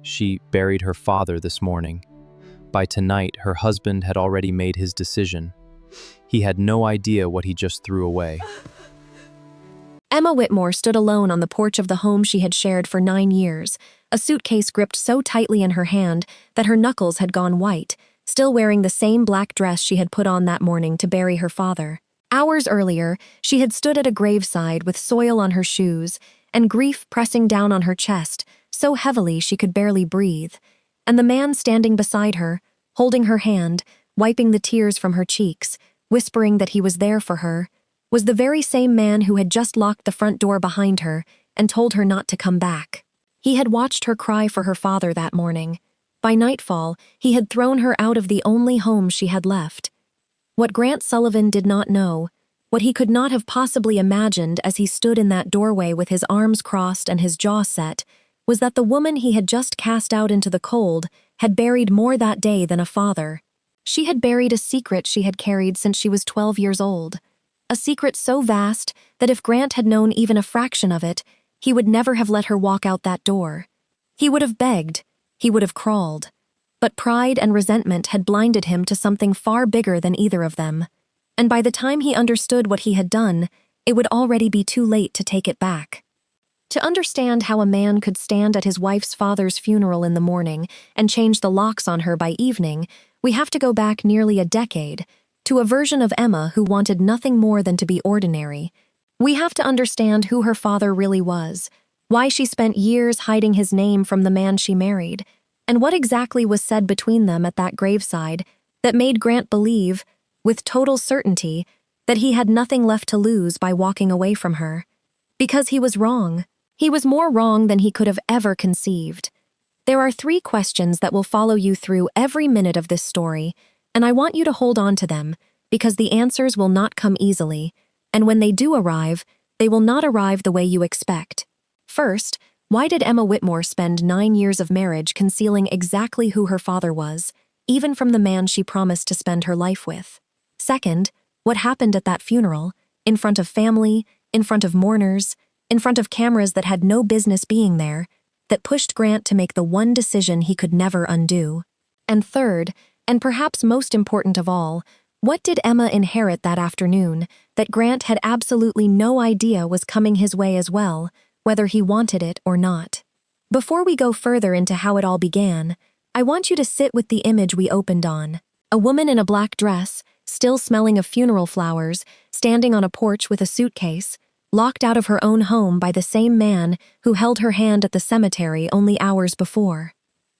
She buried her father this morning. By tonight, her husband had already made his decision. He had no idea what he just threw away. Emma Whitmore stood alone on the porch of the home she had shared for 9 years, a suitcase gripped so tightly in her hand that her knuckles had gone white, still wearing the same black dress she had put on that morning to bury her father. Hours earlier, she had stood at a graveside with soil on her shoes and grief pressing down on her chest, so heavily she could barely breathe. And the man standing beside her, holding her hand, wiping the tears from her cheeks, whispering that he was there for her, was the very same man who had just locked the front door behind her and told her not to come back. He had watched her cry for her father that morning. By nightfall, he had thrown her out of the only home she had left. What Grant Sullivan did not know, what he could not have possibly imagined as he stood in that doorway with his arms crossed and his jaw set, was that the woman he had just cast out into the cold had buried more that day than a father. She had buried a secret she had carried since she was 12 years old. A secret so vast that if Grant had known even a fraction of it, he would never have let her walk out that door. He would have begged, he would have crawled. But pride and resentment had blinded him to something far bigger than either of them. And by the time he understood what he had done, it would already be too late to take it back. To understand how a man could stand at his wife's father's funeral in the morning and change the locks on her by evening, we have to go back nearly a decade, to a version of Emma who wanted nothing more than to be ordinary. We have to understand who her father really was, why she spent years hiding his name from the man she married, and what exactly was said between them at that graveside that made Grant believe, with total certainty, that he had nothing left to lose by walking away from her. Because he was wrong. He was more wrong than he could have ever conceived. There are 3 questions that will follow you through every minute of this story, and I want you to hold on to them, because the answers will not come easily, and when they do arrive, they will not arrive the way you expect. First, why did Emma Whitmore spend 9 years of marriage concealing exactly who her father was, even from the man she promised to spend her life with? Second, what happened at that funeral, in front of family, in front of mourners, in front of cameras that had no business being there, that pushed Grant to make the one decision he could never undo? And third, and perhaps most important of all, what did Emma inherit that afternoon that Grant had absolutely no idea was coming his way as well, whether he wanted it or not? Before we go further into how it all began, I want you to sit with the image we opened on. A woman in a black dress, still smelling of funeral flowers, standing on a porch with a suitcase, locked out of her own home by the same man who held her hand at the cemetery only hours before.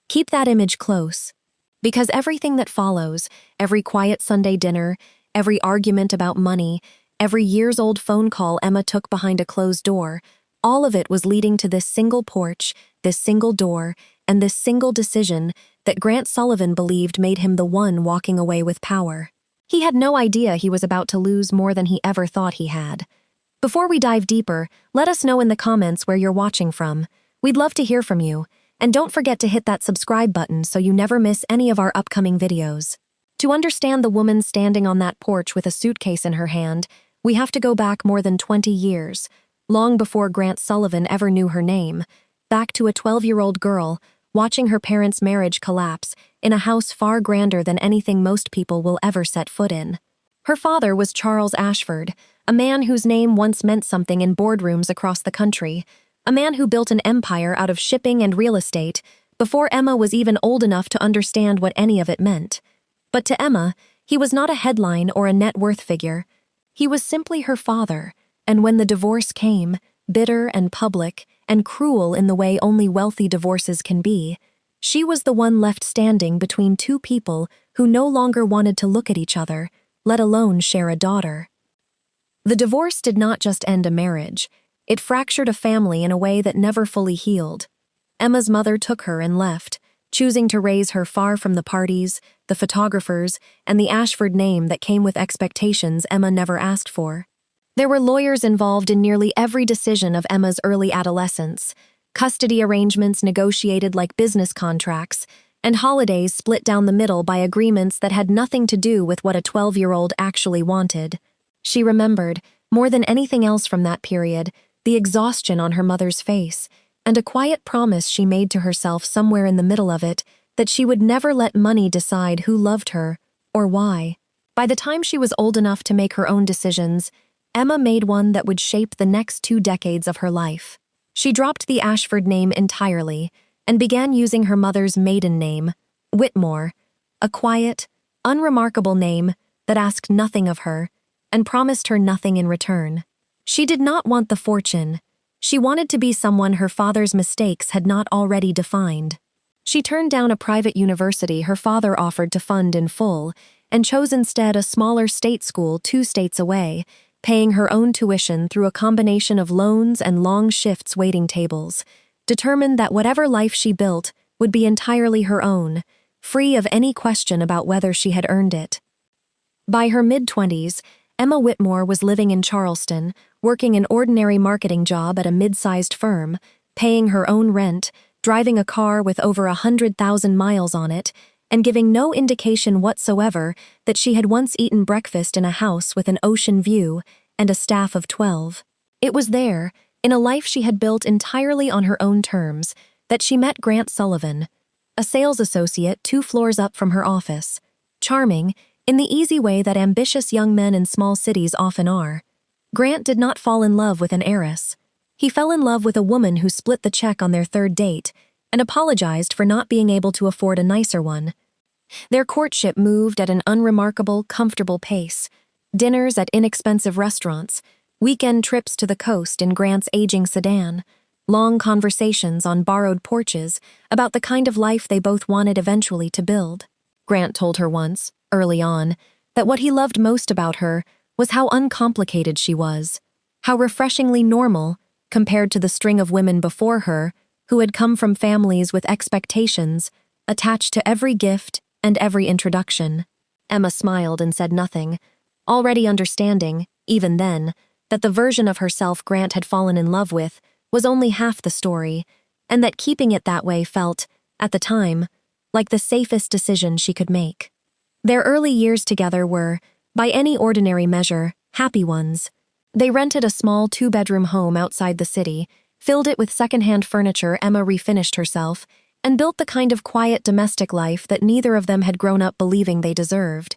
Keep that image close, because everything that follows, every quiet Sunday dinner, every argument about money, every years-old phone call Emma took behind a closed door, all of it was leading to this single porch, this single door, and this single decision that Grant Sullivan believed made him the one walking away with power. He had no idea he was about to lose more than he ever thought he had. Before we dive deeper, let us know in the comments where you're watching from. We'd love to hear from you, and don't forget to hit that subscribe button so you never miss any of our upcoming videos. To understand the woman standing on that porch with a suitcase in her hand, we have to go back more than 20 years, long before Grant Sullivan ever knew her name, back to a 12-year-old girl, watching her parents' marriage collapse in a house far grander than anything most people will ever set foot in. Her father was Charles Ashford, a man whose name once meant something in boardrooms across the country, a man who built an empire out of shipping and real estate before Emma was even old enough to understand what any of it meant. But to Emma, he was not a headline or a net worth figure. He was simply her father, and when the divorce came, bitter and public and cruel in the way only wealthy divorces can be, she was the one left standing between 2 people who no longer wanted to look at each other, let alone share a daughter. The divorce did not just end a marriage. It fractured a family in a way that never fully healed. Emma's mother took her and left, choosing to raise her far from the parties, the photographers, and the Ashford name that came with expectations Emma never asked for. There were lawyers involved in nearly every decision of Emma's early adolescence, custody arrangements negotiated like business contracts, and holidays split down the middle by agreements that had nothing to do with what a 12-year-old actually wanted. She remembered, more than anything else from that period, the exhaustion on her mother's face, and a quiet promise she made to herself somewhere in the middle of it that she would never let money decide who loved her or why. By the time she was old enough to make her own decisions, Emma made one that would shape the next 2 decades of her life. She dropped the Ashford name entirely and began using her mother's maiden name, Whitmore, a quiet, unremarkable name that asked nothing of her and promised her nothing in return. She did not want the fortune. She wanted to be someone her father's mistakes had not already defined. She turned down a private university her father offered to fund in full and chose instead a smaller state school 2 states away, paying her own tuition through a combination of loans and long shifts waiting tables, determined that whatever life she built would be entirely her own, free of any question about whether she had earned it. By her mid-20s, Emma Whitmore was living in Charleston, working an ordinary marketing job at a mid-sized firm, paying her own rent, driving a car with over 100,000 miles on it, and giving no indication whatsoever that she had once eaten breakfast in a house with an ocean view and a staff of 12. It was there, in a life she had built entirely on her own terms, that she met Grant Sullivan, a sales associate 2 floors up from her office. Charming, in the easy way that ambitious young men in small cities often are, Grant did not fall in love with an heiress. He fell in love with a woman who split the check on their 3rd date and apologized for not being able to afford a nicer one. Their courtship moved at an unremarkable, comfortable pace. Dinners at inexpensive restaurants, weekend trips to the coast in Grant's aging sedan, long conversations on borrowed porches about the kind of life they both wanted eventually to build. Grant told her once, early on, that what he loved most about her was how uncomplicated she was, how refreshingly normal compared to the string of women before her who had come from families with expectations attached to every gift and every introduction. Emma smiled and said nothing, already understanding, even then, that the version of herself Grant had fallen in love with was only half the story, and that keeping it that way felt, at the time, like the safest decision she could make. Their early years together were, by any ordinary measure, happy ones. They rented a small 2-bedroom home outside the city, filled it with second-hand furniture Emma refinished herself, and built the kind of quiet domestic life that neither of them had grown up believing they deserved.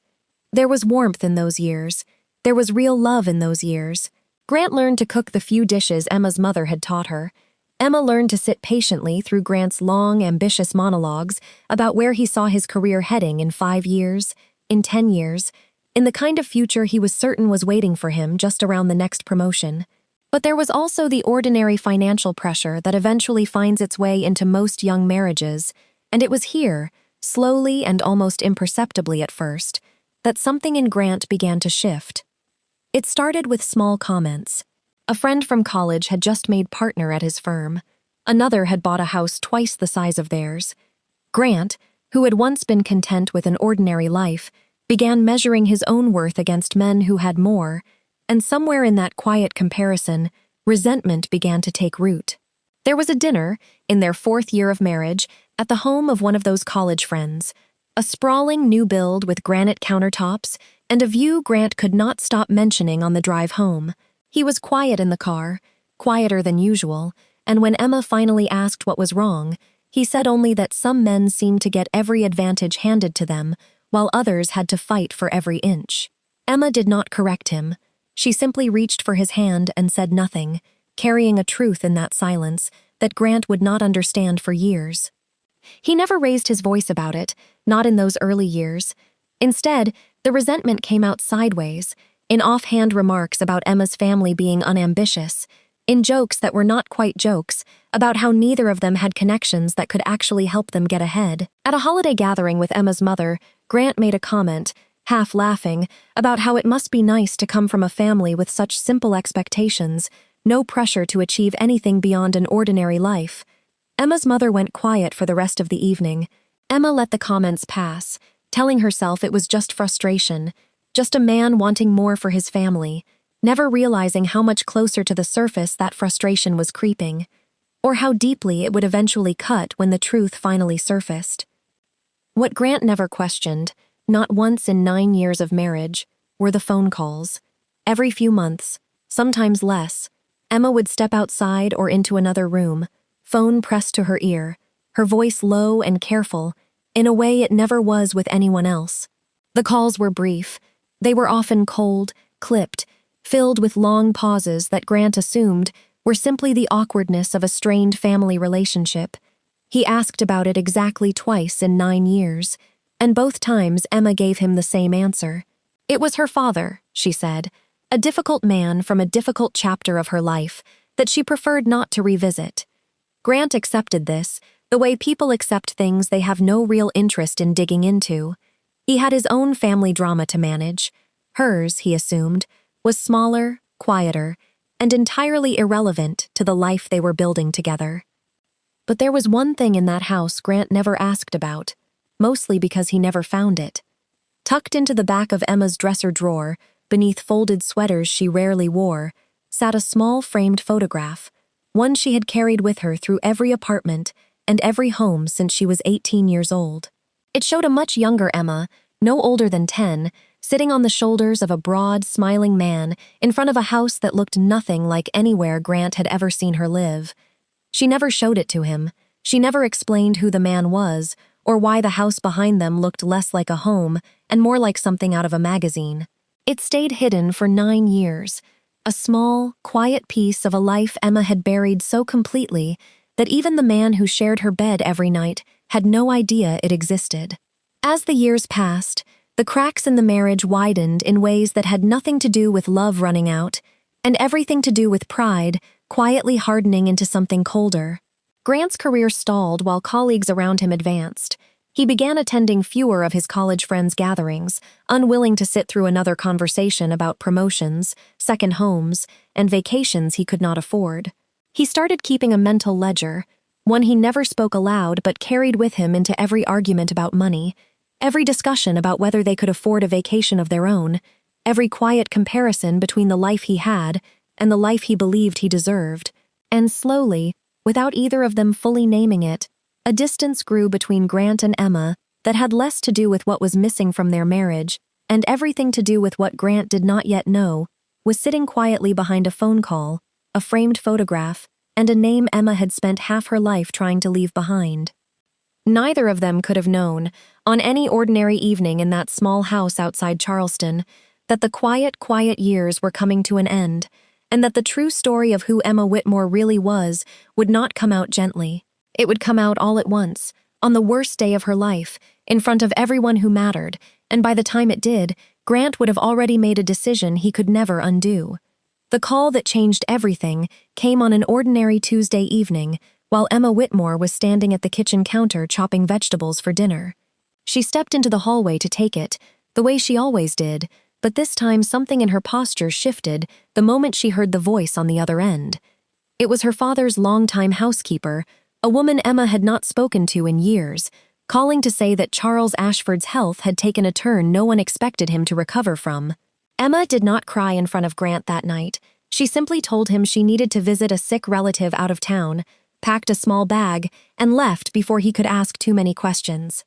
There was warmth in those years. There was real love in those years. Grant learned to cook the few dishes Emma's mother had taught her. Emma learned to sit patiently through Grant's long, ambitious monologues about where he saw his career heading in 5 years, in 10 years, in the kind of future he was certain was waiting for him just around the next promotion. But there was also the ordinary financial pressure that eventually finds its way into most young marriages, and it was here, slowly and almost imperceptibly at first, that something in Grant began to shift. It started with small comments. A friend from college had just made partner at his firm. Another had bought a house twice the size of theirs. Grant, who had once been content with an ordinary life, began measuring his own worth against men who had more, and somewhere in that quiet comparison, resentment began to take root. There was a dinner, in their 4th year of marriage, at the home of one of those college friends, a sprawling new build with granite countertops and a view Grant could not stop mentioning on the drive home. He was quiet in the car, quieter than usual, and when Emma finally asked what was wrong, he said only that some men seemed to get every advantage handed to them, while others had to fight for every inch. Emma did not correct him. She simply reached for his hand and said nothing, carrying a truth in that silence that Grant would not understand for years. He never raised his voice about it, not in those early years. Instead, the resentment came out sideways, in offhand remarks about Emma's family being unambitious, in jokes that were not quite jokes, about how neither of them had connections that could actually help them get ahead. At a holiday gathering with Emma's mother, Grant made a comment, half laughing, about how it must be nice to come from a family with such simple expectations, no pressure to achieve anything beyond an ordinary life. Emma's mother went quiet for the rest of the evening. Emma let the comments pass, telling herself it was just frustration, just a man wanting more for his family, never realizing how much closer to the surface that frustration was creeping, or how deeply it would eventually cut when the truth finally surfaced. What Grant never questioned, not once in 9 years of marriage, were the phone calls. Every few months, sometimes less, Emma would step outside or into another room, phone pressed to her ear, her voice low and careful, in a way it never was with anyone else. The calls were brief. They were often cold, clipped, filled with long pauses that Grant assumed were simply the awkwardness of a strained family relationship. He asked about it exactly twice in 9 years, and both times Emma gave him the same answer. It was her father, she said, a difficult man from a difficult chapter of her life that she preferred not to revisit. Grant accepted this, the way people accept things they have no real interest in digging into. He had his own family drama to manage. Hers, he assumed, was smaller, quieter, and entirely irrelevant to the life they were building together. But there was one thing in that house Grant never asked about, mostly because he never found it. Tucked into the back of Emma's dresser drawer, beneath folded sweaters she rarely wore, sat a small framed photograph, one she had carried with her through every apartment and every home since she was 18 years old. It showed a much younger Emma, no older than 10, sitting on the shoulders of a broad, smiling man in front of a house that looked nothing like anywhere Grant had ever seen her live. She never showed it to him. She never explained who the man was or why the house behind them looked less like a home and more like something out of a magazine. It stayed hidden for 9 years, a small, quiet piece of a life Emma had buried so completely that even the man who shared her bed every night had no idea it existed. As the years passed, the cracks in the marriage widened in ways that had nothing to do with love running out, and everything to do with pride quietly hardening into something colder. Grant's career stalled while colleagues around him advanced. He began attending fewer of his college friends' gatherings, unwilling to sit through another conversation about promotions, second homes, and vacations he could not afford. He started keeping a mental ledger, one he never spoke aloud but carried with him into every argument about money, every discussion about whether they could afford a vacation of their own, every quiet comparison between the life he had and the life he believed he deserved. And slowly, without either of them fully naming it, a distance grew between Grant and Emma that had less to do with what was missing from their marriage and everything to do with what Grant did not yet know was sitting quietly behind a phone call, a framed photograph, and a name Emma had spent half her life trying to leave behind. Neither of them could have known, on any ordinary evening in that small house outside Charleston, that the quiet years were coming to an end, and that the true story of who Emma Whitmore really was would not come out gently. It would come out all at once, on the worst day of her life, in front of everyone who mattered, and by the time it did, Grant would have already made a decision he could never undo. The call that changed everything came on an ordinary Tuesday evening, while Emma Whitmore was standing at the kitchen counter chopping vegetables for dinner. She stepped into the hallway to take it, the way she always did, but this time something in her posture shifted the moment she heard the voice on the other end. It was her father's longtime housekeeper, a woman Emma had not spoken to in years, calling to say that Charles Ashford's health had taken a turn no one expected him to recover from. Emma did not cry in front of Grant that night. She simply told him she needed to visit a sick relative out of town, packed a small bag, and left before he could ask too many questions.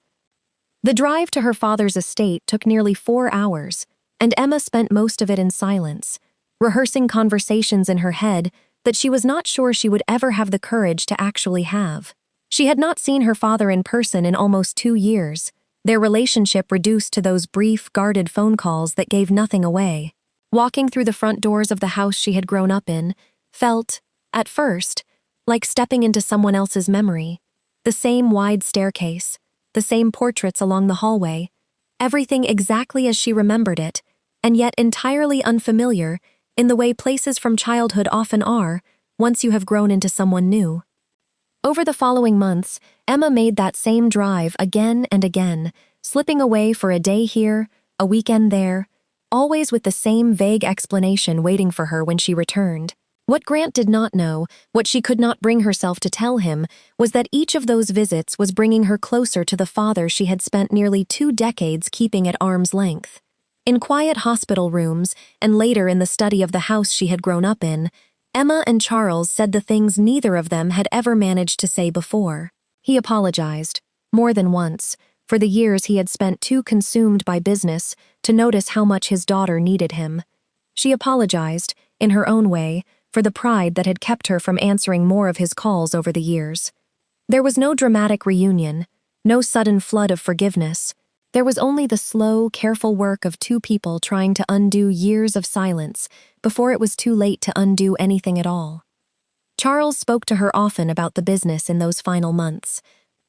The drive to her father's estate took nearly 4 hours, and Emma spent most of it in silence, rehearsing conversations in her head that she was not sure she would ever have the courage to actually have. She had not seen her father in person in almost 2 years, their relationship reduced to those brief, guarded phone calls that gave nothing away. Walking through the front doors of the house she had grown up in felt, at first, like stepping into someone else's memory. The same wide staircase, the same portraits along the hallway, everything exactly as she remembered it, and yet entirely unfamiliar in the way places from childhood often are once you have grown into someone new. Over the following months, Emma made that same drive again and again, slipping away for a day here, a weekend there, always with the same vague explanation waiting for her when she returned. What Grant did not know, what she could not bring herself to tell him, was that each of those visits was bringing her closer to the father she had spent nearly 2 decades keeping at arm's length. In quiet hospital rooms, and later in the study of the house she had grown up in, Emma and Charles said the things neither of them had ever managed to say before. He apologized, more than once, for the years he had spent too consumed by business to notice how much his daughter needed him. She apologized, in her own way, for the pride that had kept her from answering more of his calls over the years. There was no dramatic reunion, no sudden flood of forgiveness. There was only the slow, careful work of two people trying to undo years of silence before it was too late to undo anything at all. Charles spoke to her often about the business in those final months,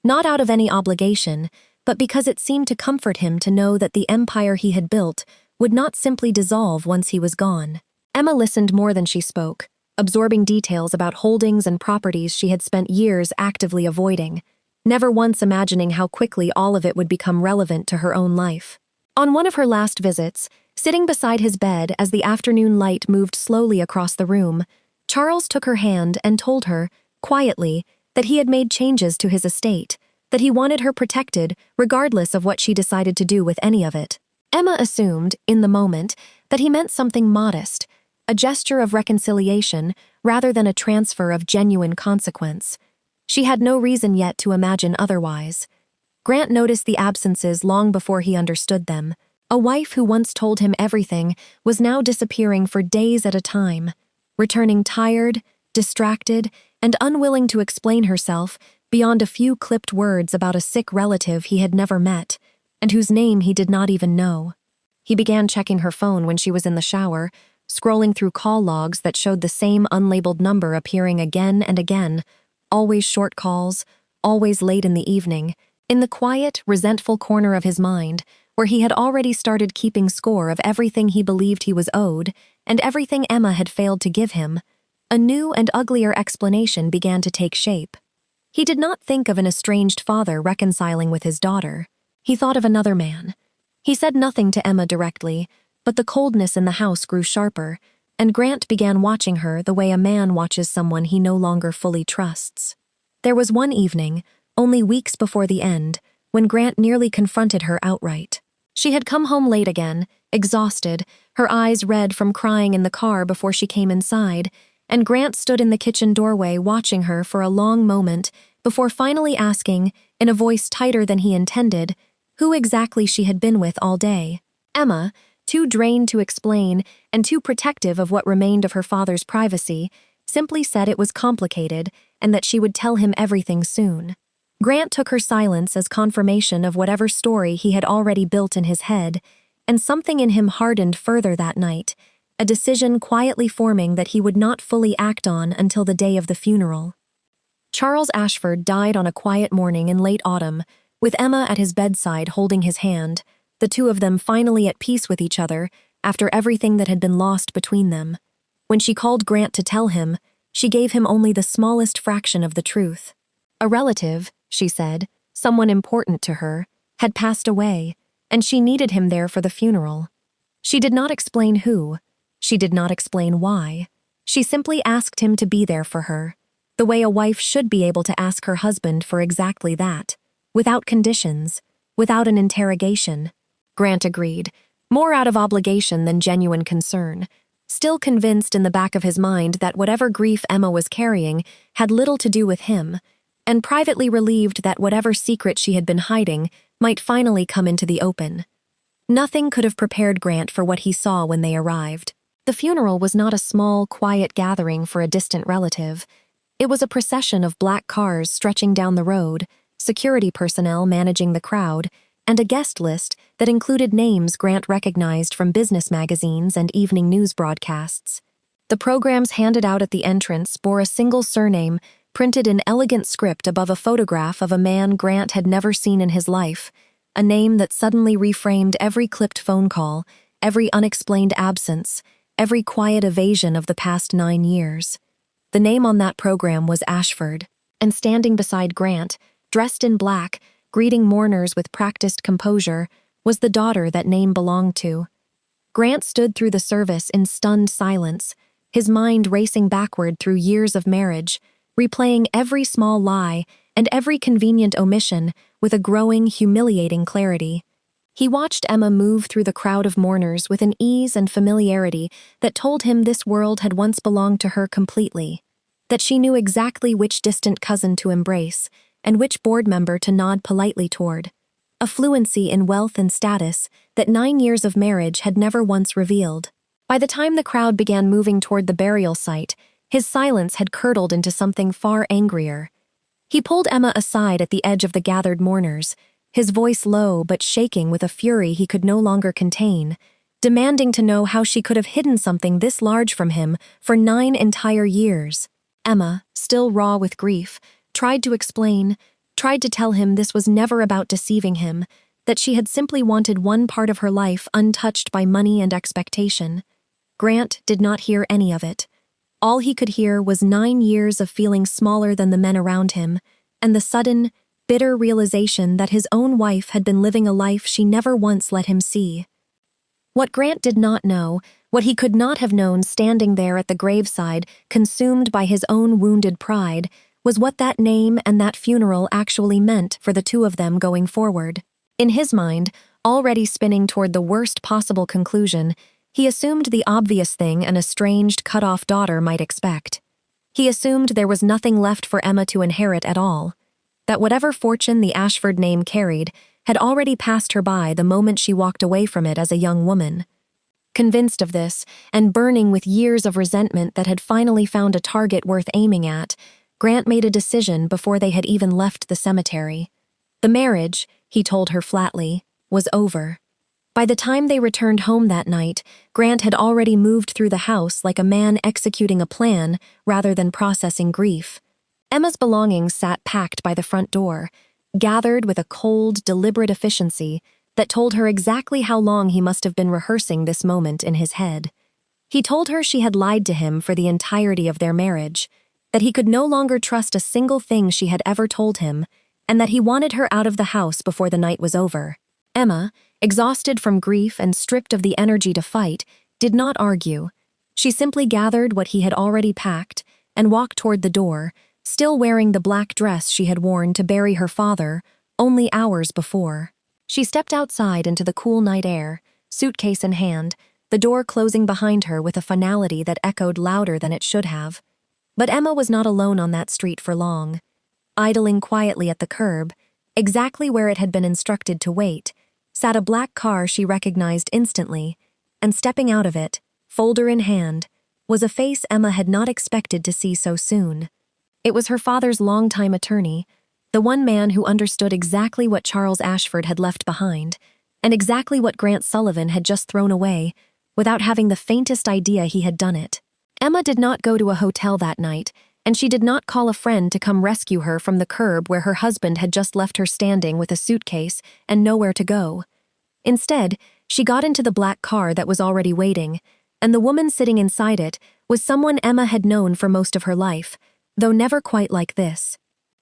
not out of any obligation, but because it seemed to comfort him to know that the empire he had built would not simply dissolve once he was gone. Emma listened more than she spoke, absorbing details about holdings and properties she had spent years actively avoiding, never once imagining how quickly all of it would become relevant to her own life. On one of her last visits, sitting beside his bed as the afternoon light moved slowly across the room, Charles took her hand and told her, quietly, that he had made changes to his estate, that he wanted her protected regardless of what she decided to do with any of it. Emma assumed, in the moment, that he meant something modest, a gesture of reconciliation rather than a transfer of genuine consequence. She had no reason yet to imagine otherwise. Grant noticed the absences long before he understood them. A wife who once told him everything was now disappearing for days at a time, returning tired, distracted, and unwilling to explain herself beyond a few clipped words about a sick relative he had never met, and whose name he did not even know. He began checking her phone when she was in the shower, scrolling through call logs that showed the same unlabeled number appearing again and again, always short calls, always late in the evening, in the quiet, resentful corner of his mind, where he had already started keeping score of everything he believed he was owed and everything Emma had failed to give him. A new and uglier explanation began to take shape. He did not think of an estranged father reconciling with his daughter. He thought of another man. He said nothing to Emma directly, but the coldness in the house grew sharper, and Grant began watching her the way a man watches someone he no longer fully trusts. There was one evening, only weeks before the end, when Grant nearly confronted her outright. She had come home late again, exhausted, her eyes red from crying in the car before she came inside, and Grant stood in the kitchen doorway watching her for a long moment before finally asking, in a voice tighter than he intended, who exactly she had been with all day. Emma, too drained to explain and too protective of what remained of her father's privacy, simply said it was complicated and that she would tell him everything soon. Grant took her silence as confirmation of whatever story he had already built in his head, and something in him hardened further that night, a decision quietly forming that he would not fully act on until the day of the funeral. Charles Ashford died on a quiet morning in late autumn, with Emma at his bedside holding his hand, the two of them finally at peace with each other after everything that had been lost between them. When she called Grant to tell him, she gave him only the smallest fraction of the truth. A relative, she said, someone important to her, had passed away, and she needed him there for the funeral. She did not explain who. She did not explain why. She simply asked him to be there for her, the way a wife should be able to ask her husband for exactly that, without conditions, without an interrogation. Grant agreed, more out of obligation than genuine concern, still convinced in the back of his mind that whatever grief Emma was carrying had little to do with him, and privately relieved that whatever secret she had been hiding might finally come into the open. Nothing could have prepared Grant for what he saw when they arrived. The funeral was not a small, quiet gathering for a distant relative. It was a procession of black cars stretching down the road, security personnel managing the crowd, and a guest list that included names Grant recognized from business magazines and evening news broadcasts. The programs handed out at the entrance bore a single surname printed in elegant script above a photograph of a man Grant had never seen in his life, a name that suddenly reframed every clipped phone call, every unexplained absence, every quiet evasion of the past 9 years. The name on that program was Ashford, and standing beside Grant, dressed in black, greeting mourners with practiced composure, was the daughter that name belonged to. Grant stood through the service in stunned silence, his mind racing backward through years of marriage, replaying every small lie and every convenient omission with a growing, humiliating clarity. He watched Emma move through the crowd of mourners with an ease and familiarity that told him this world had once belonged to her completely, that she knew exactly which distant cousin to embrace and which board member to nod politely toward, a fluency in wealth and status that 9 years of marriage had never once revealed. By the time the crowd began moving toward the burial site, His silence had curdled into something far angrier. He pulled Emma aside at the edge of the gathered mourners, his voice low but shaking with a fury he could no longer contain, demanding to know how she could have hidden something this large from him for 9 entire years. Emma, still raw with grief, tried to explain, tried to tell him this was never about deceiving him, that she had simply wanted one part of her life untouched by money and expectation. Grant did not hear any of it. All he could hear was 9 years of feeling smaller than the men around him, and the sudden, bitter realization that his own wife had been living a life she never once let him see. What Grant did not know, what he could not have known standing there at the graveside, consumed by his own wounded pride, was what that name and that funeral actually meant for the two of them going forward. In his mind, already spinning toward the worst possible conclusion, he assumed the obvious thing an estranged, cut-off daughter might expect. He assumed there was nothing left for Emma to inherit at all, that whatever fortune the Ashford name carried had already passed her by the moment she walked away from it as a young woman. Convinced of this, and burning with years of resentment that had finally found a target worth aiming at, Grant made a decision before they had even left the cemetery. The marriage, he told her flatly, was over. By the time they returned home that night, Grant had already moved through the house like a man executing a plan rather than processing grief. Emma's belongings sat packed by the front door, gathered with a cold, deliberate efficiency that told her exactly how long he must have been rehearsing this moment in his head. He told her she had lied to him for the entirety of their marriage, that he could no longer trust a single thing she had ever told him, and that he wanted her out of the house before the night was over. Emma, exhausted from grief and stripped of the energy to fight, did not argue. She simply gathered what he had already packed and walked toward the door, still wearing the black dress she had worn to bury her father only hours before. She stepped outside into the cool night air, suitcase in hand, the door closing behind her with a finality that echoed louder than it should have. But Emma was not alone on that street for long. Idling quietly at the curb, exactly where it had been instructed to wait, sat a black car she recognized instantly, and stepping out of it, folder in hand, was a face Emma had not expected to see so soon. It was her father's longtime attorney, the one man who understood exactly what Charles Ashford had left behind, and exactly what Grant Sullivan had just thrown away, without having the faintest idea he had done it. Emma did not go to a hotel that night, and she did not call a friend to come rescue her from the curb where her husband had just left her standing with a suitcase and nowhere to go. Instead, she got into the black car that was already waiting, and the woman sitting inside it was someone Emma had known for most of her life, though never quite like this.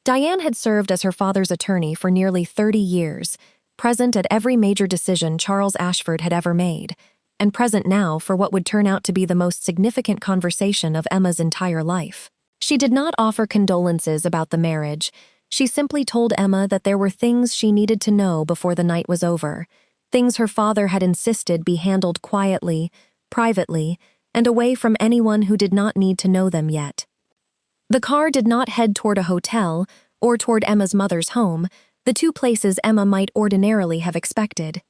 Diane had served as her father's attorney for nearly 30 years, present at every major decision Charles Ashford had ever made, and present now for what would turn out to be the most significant conversation of Emma's entire life. She did not offer condolences about the marriage. She simply told Emma that there were things she needed to know before the night was over, things her father had insisted be handled quietly, privately, and away from anyone who did not need to know them yet. The car did not head toward a hotel or toward Emma's mother's home, the two places Emma might ordinarily have expected.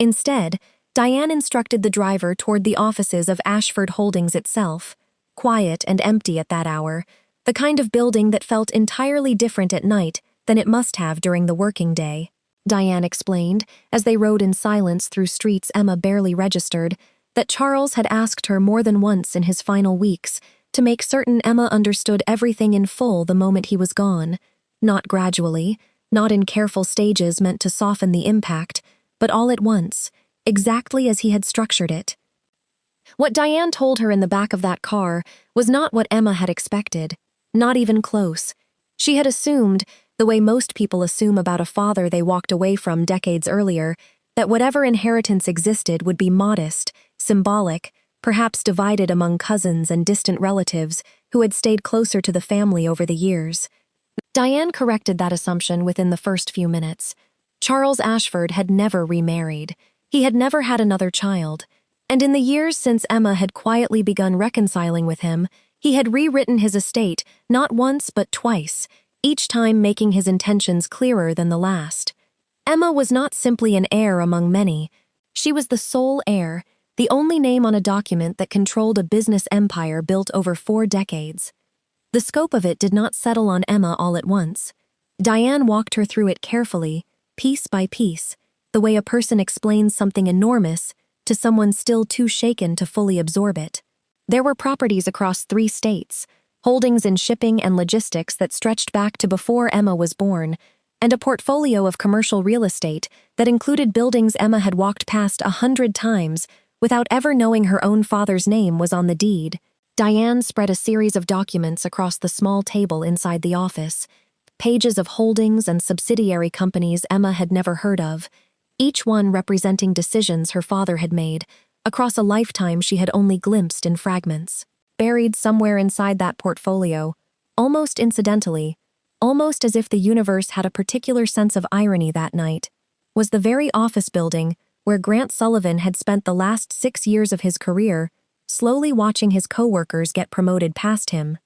Instead, Diane instructed the driver toward the offices of Ashford Holdings itself, quiet and empty at that hour, the kind of building that felt entirely different at night than it must have during the working day. Diane explained, as they rode in silence through streets Emma barely registered, that Charles had asked her more than once in his final weeks to make certain Emma understood everything in full the moment he was gone, not gradually, not in careful stages meant to soften the impact, but all at once, exactly as he had structured it. What Diane told her in the back of that car was not what Emma had expected, not even close. She had assumed, the way most people assume about a father they walked away from decades earlier, that whatever inheritance existed would be modest, symbolic, perhaps divided among cousins and distant relatives who had stayed closer to the family over the years. Diane corrected that assumption within the first few minutes. Charles Ashford had never remarried. He had never had another child. And in the years since Emma had quietly begun reconciling with him, he had rewritten his estate not once but twice, each time making his intentions clearer than the last. Emma was not simply an heir among many. She was the sole heir, the only name on a document that controlled a business empire built over 4 decades. The scope of it did not settle on Emma all at once. Diane walked her through it carefully, piece by piece, the way a person explains something enormous to someone still too shaken to fully absorb it. There were properties across 3 states, holdings in shipping and logistics that stretched back to before Emma was born, and a portfolio of commercial real estate that included buildings Emma had walked past 100 times without ever knowing her own father's name was on the deed. Diane spread a series of documents across the small table inside the office, pages of holdings and subsidiary companies Emma had never heard of, each one representing decisions her father had made across a lifetime she had only glimpsed in fragments. Buried somewhere inside that portfolio, almost incidentally, almost as if the universe had a particular sense of irony that night, was the very office building where Grant Sullivan had spent the last 6 years of his career, slowly watching his coworkers get promoted past him.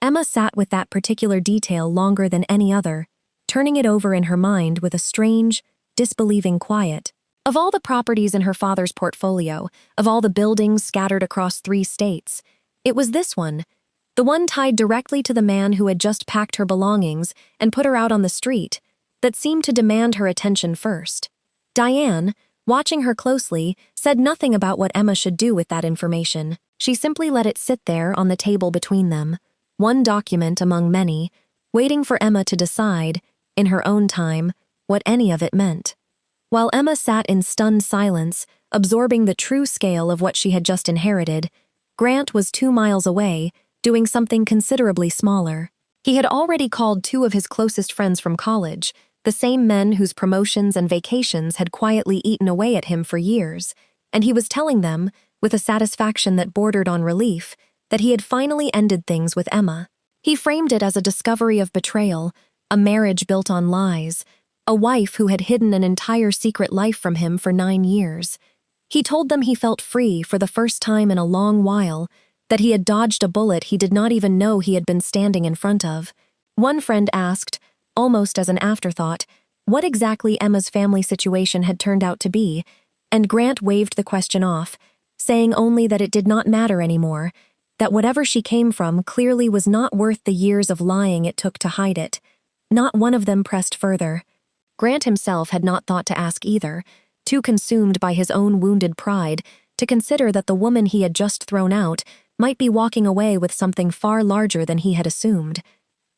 Emma sat with that particular detail longer than any other, turning it over in her mind with a strange, disbelieving quiet. Of all the properties in her father's portfolio, of all the buildings scattered across 3 states, it was this one, the one tied directly to the man who had just packed her belongings and put her out on the street, that seemed to demand her attention first. Diane, watching her closely, said nothing about what Emma should do with that information. She simply let it sit there on the table between them, one document among many, waiting for Emma to decide, in her own time, what any of it meant. While Emma sat in stunned silence, absorbing the true scale of what she had just inherited, Grant was 2 miles away, doing something considerably smaller. He had already called 2 of his closest friends from college, the same men whose promotions and vacations had quietly eaten away at him for years, and he was telling them, with a satisfaction that bordered on relief, that he had finally ended things with Emma. He framed it as a discovery of betrayal, a marriage built on lies, a wife who had hidden an entire secret life from him for 9 years. He told them he felt free for the first time in a long while, that he had dodged a bullet he did not even know he had been standing in front of. One friend asked, almost as an afterthought, what exactly Emma's family situation had turned out to be, and Grant waved the question off, saying only that it did not matter anymore, that whatever she came from clearly was not worth the years of lying it took to hide it. Not one of them pressed further. Grant himself had not thought to ask either, too consumed by his own wounded pride to consider that the woman he had just thrown out might be walking away with something far larger than he had assumed.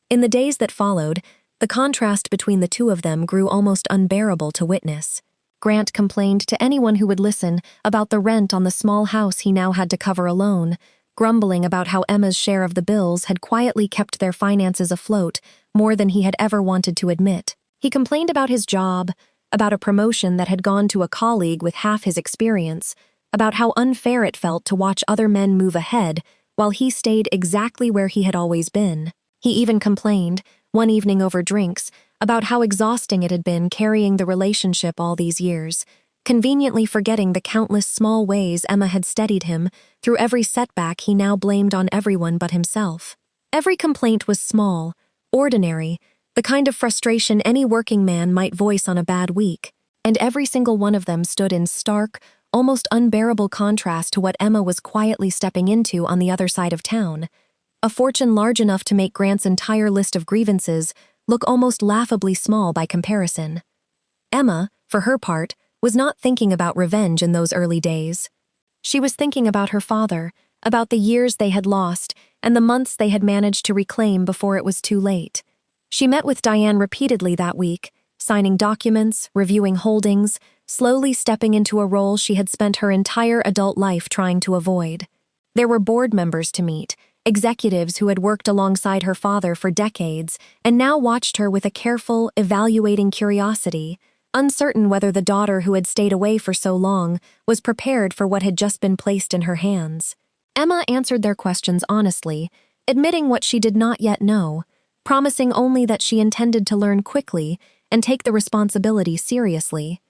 In the days that followed, the contrast between the 2 of them grew almost unbearable to witness. Grant complained to anyone who would listen about the rent on the small house he now had to cover alone, grumbling about how Emma's share of the bills had quietly kept their finances afloat more than he had ever wanted to admit. He complained about his job, about a promotion that had gone to a colleague with half his experience, about how unfair it felt to watch other men move ahead while he stayed exactly where he had always been. He even complained, one evening over drinks, about how exhausting it had been carrying the relationship all these years, conveniently forgetting the countless small ways Emma had steadied him through every setback he now blamed on everyone but himself. Every complaint was small, ordinary, the kind of frustration any working man might voice on a bad week, and every single one of them stood in stark, almost unbearable contrast to what Emma was quietly stepping into on the other side of town, a fortune large enough to make Grant's entire list of grievances look almost laughably small by comparison. Emma, for her part, was not thinking about revenge in those early days. She was thinking about her father, about the years they had lost, and the months they had managed to reclaim before it was too late. She met with Diane repeatedly that week, signing documents, reviewing holdings, slowly stepping into a role she had spent her entire adult life trying to avoid. There were board members to meet, executives who had worked alongside her father for decades and now watched her with a careful, evaluating curiosity, uncertain whether the daughter who had stayed away for so long was prepared for what had just been placed in her hands. Emma answered their questions honestly, admitting what she did not yet know, promising only that she intended to learn quickly and take the responsibility seriously.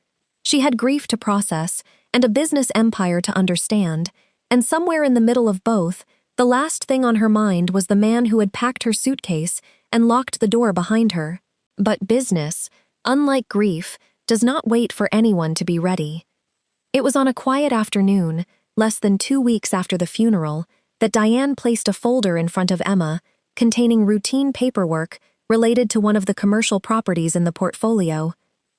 She had grief to process and a business empire to understand, and somewhere in the middle of both, the last thing on her mind was the man who had packed her suitcase and locked the door behind her. But business, unlike grief, does not wait for anyone to be ready. It was on a quiet afternoon, less than 2 weeks after the funeral, that Diane placed a folder in front of Emma containing routine paperwork related to one of the commercial properties in the portfolio,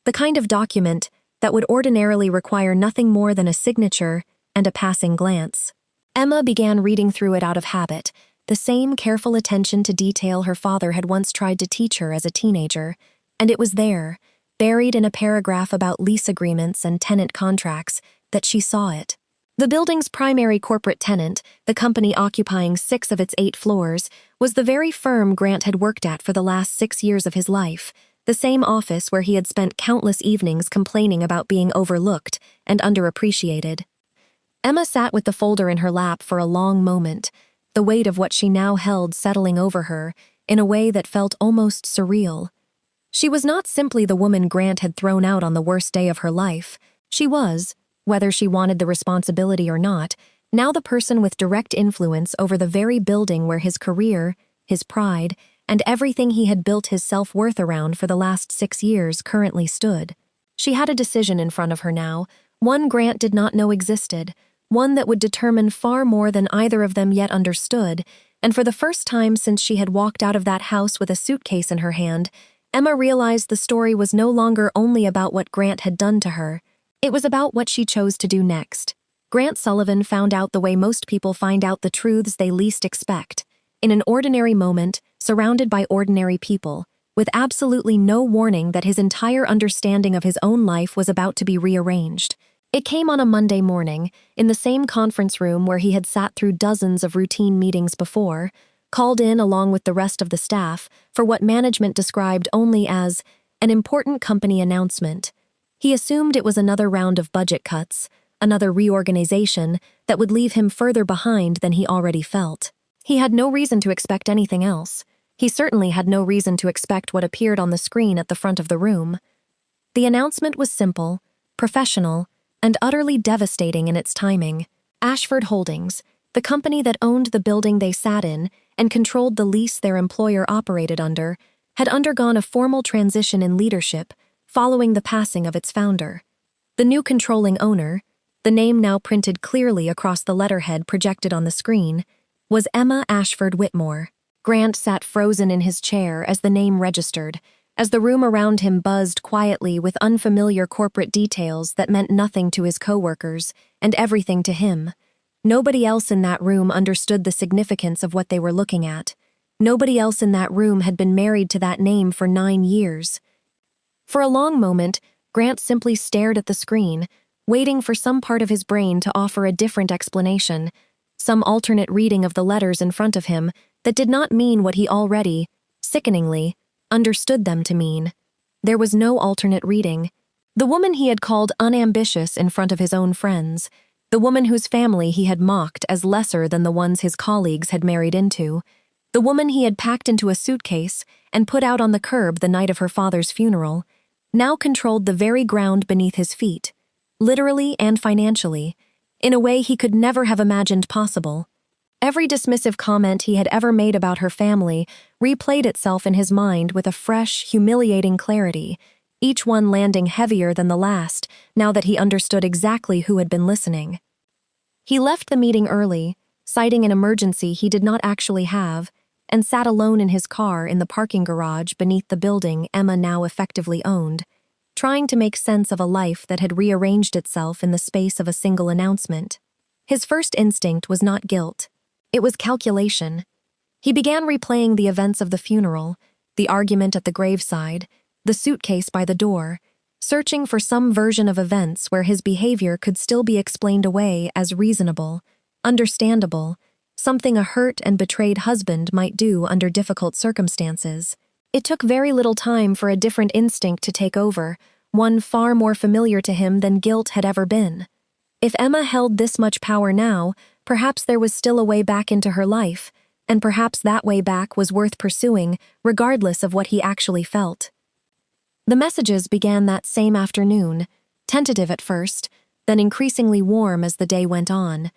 the kind of document that would ordinarily require nothing more than a signature and a passing glance. Emma began reading through it out of habit, the same careful attention to detail her father had once tried to teach her as a teenager, and it was there, buried in a paragraph about lease agreements and tenant contracts, that she saw it. The building's primary corporate tenant, the company occupying 6 of its 8 floors, was the very firm Grant had worked at for the last 6 years of his life, the same office where he had spent countless evenings complaining about being overlooked and underappreciated. Emma sat with the folder in her lap for a long moment, the weight of what she now held settling over her in a way that felt almost surreal. She was not simply the woman Grant had thrown out on the worst day of her life. She was, whether she wanted the responsibility or not, now the person with direct influence over the very building where his career, his pride, and everything he had built his self-worth around for the last 6 years currently stood. She had a decision in front of her now, one Grant did not know existed, one that would determine far more than either of them yet understood, and for the first time since she had walked out of that house with a suitcase in her hand, Emma realized the story was no longer only about what Grant had done to her. It was about what she chose to do next. Grant Sullivan found out the way most people find out the truths they least expect, in an ordinary moment, surrounded by ordinary people, with absolutely no warning that his entire understanding of his own life was about to be rearranged. It came on a Monday morning, in the same conference room where he had sat through dozens of routine meetings before, called in along with the rest of the staff for what management described only as an important company announcement. He assumed it was another round of budget cuts, another reorganization that would leave him further behind than he already felt. He had no reason to expect anything else. He certainly had no reason to expect what appeared on the screen at the front of the room. The announcement was simple, professional, and utterly devastating in its timing. Ashford Holdings, the company that owned the building they sat in and controlled the lease their employer operated under, had undergone a formal transition in leadership following the passing of its founder. The new controlling owner, the name now printed clearly across the letterhead projected on the screen, was Emma Ashford Whitmore. Grant sat frozen in his chair as the name registered, as the room around him buzzed quietly with unfamiliar corporate details that meant nothing to his coworkers and everything to him. Nobody else in that room understood the significance of what they were looking at. Nobody else in that room had been married to that name for 9 years. For a long moment, Grant simply stared at the screen, waiting for some part of his brain to offer a different explanation, some alternate reading of the letters in front of him that did not mean what he already, sickeningly, understood them to mean. There was no alternate reading. The woman he had called unambitious in front of his own friends, the woman whose family he had mocked as lesser than the ones his colleagues had married into, the woman he had packed into a suitcase and put out on the curb the night of her father's funeral, now controlled the very ground beneath his feet, literally and financially, in a way he could never have imagined possible. Every dismissive comment he had ever made about her family replayed itself in his mind with a fresh, humiliating clarity, each one landing heavier than the last now that he understood exactly who had been listening. He left the meeting early, citing an emergency he did not actually have, and sat alone in his car in the parking garage beneath the building Emma now effectively owned, trying to make sense of a life that had rearranged itself in the space of a single announcement. His first instinct was not guilt. It was calculation. He began replaying the events of the funeral, the argument at the graveside, the suitcase by the door, searching for some version of events where his behavior could still be explained away as reasonable, understandable, something a hurt and betrayed husband might do under difficult circumstances. It took very little time for a different instinct to take over, one far more familiar to him than guilt had ever been. If Emma held this much power now, perhaps there was still a way back into her life, and perhaps that way back was worth pursuing, regardless of what he actually felt. The messages began that same afternoon, tentative at first, then increasingly warm as the day went on.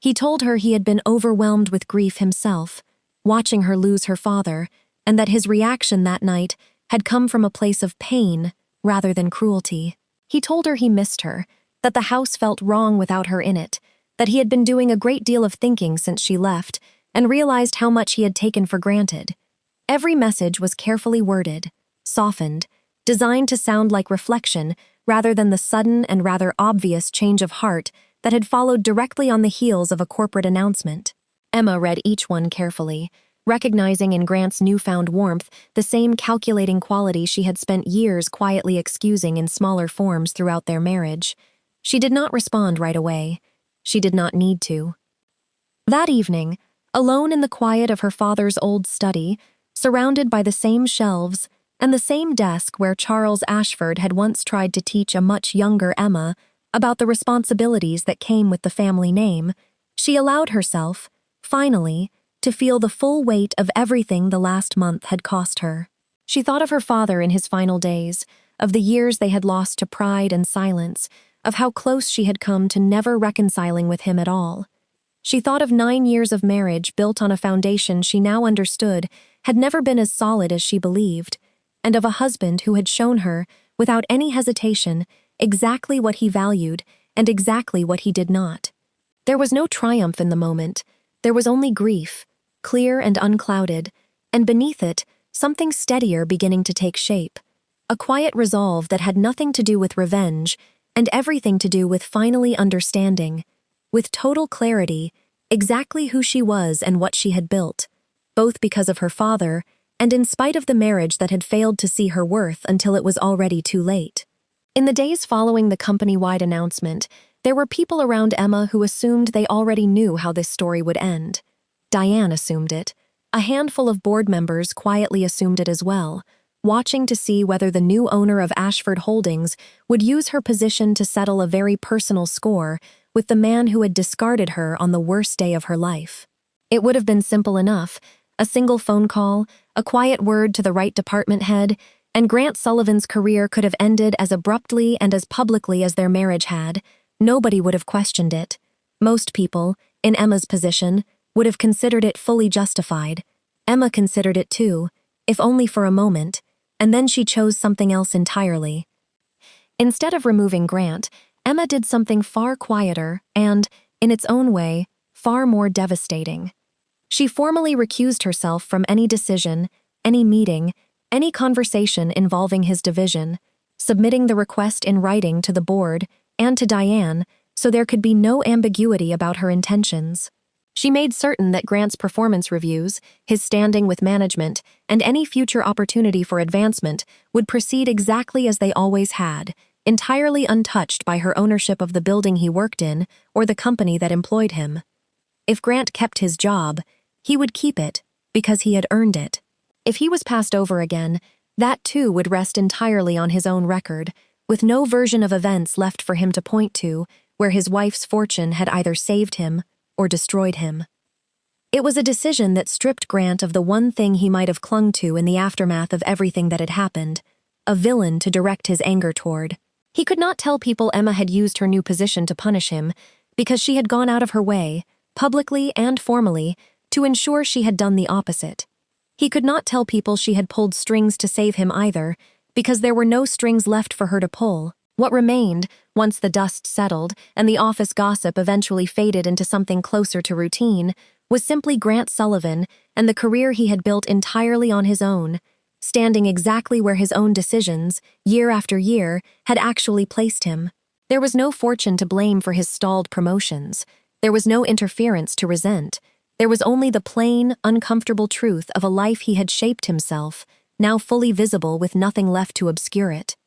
He told her he had been overwhelmed with grief himself, watching her lose her father, and that his reaction that night had come from a place of pain rather than cruelty. He told her he missed her, that the house felt wrong without her in it, that he had been doing a great deal of thinking since she left, and realized how much he had taken for granted. Every message was carefully worded, softened, designed to sound like reflection rather than the sudden and rather obvious change of heart that had followed directly on the heels of a corporate announcement. Emma read each one carefully, recognizing in Grant's newfound warmth the same calculating quality she had spent years quietly excusing in smaller forms throughout their marriage. She did not respond right away. She did not need to. That evening, alone in the quiet of her father's old study, surrounded by the same shelves and the same desk where Charles Ashford had once tried to teach a much younger Emma about the responsibilities that came with the family name, she allowed herself, finally, to feel the full weight of everything the last month had cost her. She thought of her father in his final days, of the years they had lost to pride and silence, of how close she had come to never reconciling with him at all. She thought of 9 years of marriage built on a foundation she now understood had never been as solid as she believed, and of a husband who had shown her, without any hesitation, exactly what he valued and exactly what he did not. There was no triumph in the moment. There was only grief, clear and unclouded, and beneath it, something steadier beginning to take shape. A quiet resolve that had nothing to do with revenge and everything to do with finally understanding, with total clarity, exactly who she was and what she had built, both because of her father and in spite of the marriage that had failed to see her worth until it was already too late. In the days following the company-wide announcement, there were people around Emma who assumed they already knew how this story would end. Diane assumed it. A handful of board members quietly assumed it as well, watching to see whether the new owner of Ashford Holdings would use her position to settle a very personal score with the man who had discarded her on the worst day of her life. It would have been simple enough: a single phone call, a quiet word to the right department head, and Grant Sullivan's career could have ended as abruptly and as publicly as their marriage had. Nobody would have questioned it. Most people, in Emma's position, would have considered it fully justified. Emma considered it too, if only for a moment, and then she chose something else entirely. Instead of removing Grant, Emma did something far quieter and, in its own way, far more devastating. She formally recused herself from any decision, any meeting, any conversation involving his division, submitting the request in writing to the board and to Diane so there could be no ambiguity about her intentions. She made certain that Grant's performance reviews, his standing with management, and any future opportunity for advancement would proceed exactly as they always had, entirely untouched by her ownership of the building he worked in or the company that employed him. If Grant kept his job, he would keep it because he had earned it. If he was passed over again, that too would rest entirely on his own record, with no version of events left for him to point to where his wife's fortune had either saved him or destroyed him. It was a decision that stripped Grant of the one thing he might have clung to in the aftermath of everything that had happened, a villain to direct his anger toward. He could not tell people Emma had used her new position to punish him, because she had gone out of her way, publicly and formally, to ensure she had done the opposite. He could not tell people she had pulled strings to save him either, because there were no strings left for her to pull. What remained, once the dust settled and the office gossip eventually faded into something closer to routine, was simply Grant Sullivan and the career he had built entirely on his own, standing exactly where his own decisions, year after year, had actually placed him. There was no fortune to blame for his stalled promotions. There was no interference to resent. There was only the plain, uncomfortable truth of a life he had shaped himself, now fully visible with nothing left to obscure it.